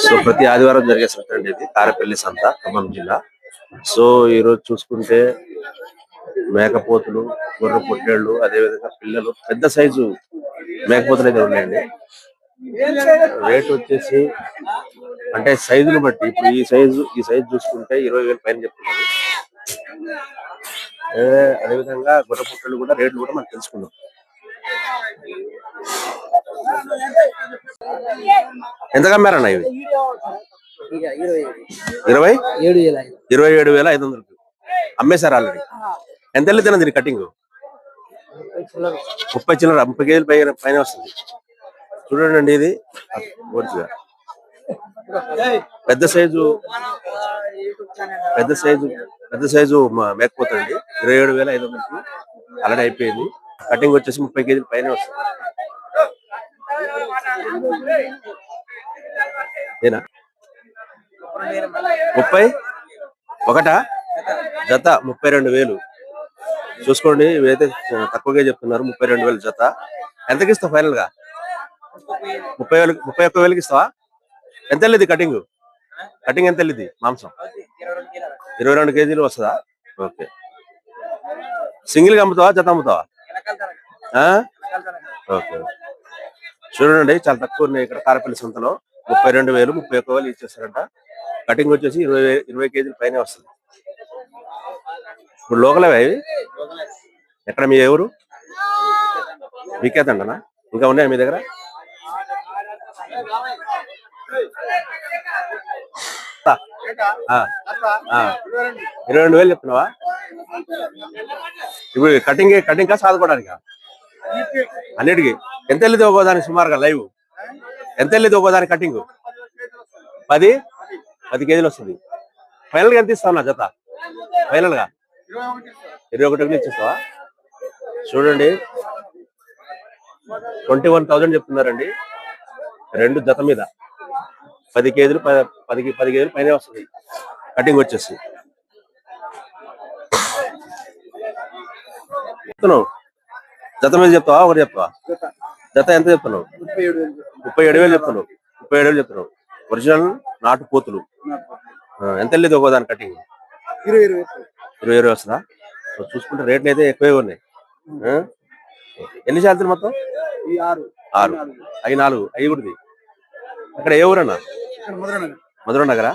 So ప్రతి ఆదివారం జరిగే సంత అండి ఇది, కారపల్లి సంత, ఖమ్మం జిల్లా. సో ఈ రోజు చూసుకుంటే మేకపోతులు, గొర్రె పొట్టేళ్లు, అదేవిధంగా పిల్లలు, పెద్ద సైజు మేకపోతులు అయితే ఉన్నాయండి. రేట్ వచ్చేసి అంటే సైజుని బట్టి, ఇప్పుడు ఈ సైజు చూసుకుంటే 20,000 పైన చెప్తున్నారు. అదేవిధంగా గొర్రె పొట్టేళ్లు కూడా రేట్లు కూడా మనం తెలుసుకుందాం. ఎంత కమ్మారన్న ఇవి? 27,500 అమ్మేశారు ఆల్రెడీ. ఎంత వెళ్ళితేనే దీని కటింగ్? 30 చిల్లర, 30 కేజీలు పైన వస్తుంది. చూడండి ఇది పూర్తిగా పెద్ద సైజు మేకపోతుంది. 27,500 ఆల్రెడీ అయిపోయింది. కటింగ్ వచ్చేసి 30 కేజీలు పైన వస్తుంది. ఏనా 30 ఒకటా జత 32,000 చూసుకోండి. ఇవైతే తక్కువగా చెప్తున్నారు. 32,000 జత. ఎంతకి ఇస్తావు ఫైనల్ గా? 31,000కి ఇస్తావా? ఎంత వెళ్ళింది కటింగ్? ఎంత వెళ్ళింది మాంసం? 22 కేజీలు వస్తుందా? ఓకే. సింగిల్ గా అమ్ముతావా, జత అమ్ముతావా? ఓకే. చూడండి చాలా తక్కువ ఉన్నాయి ఇక్కడ కారపల్లి సంతలో. 32,000, 31,000 ఇచ్చేస్తారంట. కటింగ్ వచ్చేసి 20 కేజీల పైన వస్తుంది. ఇప్పుడు లోకల్ అవి ఎక్కడ? మీ ఎవరు? మీకేతండనా? ఇంకా ఉన్నాయా మీ దగ్గర? 22,000 చెప్తున్నావా? ఇప్పుడు కటింగ్ కా సాదుకోవడానికా? అన్నిటికి ఎంత వెళ్ళింది ఒక్కోదానికి సుమారుగా? లైవ్ ఎంత వెళ్ళింది ఒక్కోదానికి కటింగ్? 10 కేజీలు వస్తుంది. ఫైనల్ గా ఎంత ఇస్తావు నా జత? ఫైనల్ గా 21,000 ఇచ్చేస్తావా? చూడండి 21,000 చెప్తున్నారండి. 2 జత మీద 10 కేజీలు 10 కేజీలు పైన వస్తుంది కటింగ్ వచ్చేసి. చెప్తున్నావు జత మీద చెప్తావా, ఒకటి చెప్తావా? జత ఎంత చెప్తున్నావు? 37,000 చెప్తున్నావు. 37,000 చెప్తున్నావు. ఒరిజినల్ నాటు పోతులు. ఎంత వెళ్ళేది ఒక్కోదాని కటింగ్? 20 వస్తుందా? చూసుకుంటే రేట్లు అయితే ఎక్కువే ఉన్నాయి. ఎన్ని శాతం మొత్తం? 6. అవి 4 అవి కూడా. అక్కడ ఏ ఊరన్నా? మధుర నగరా?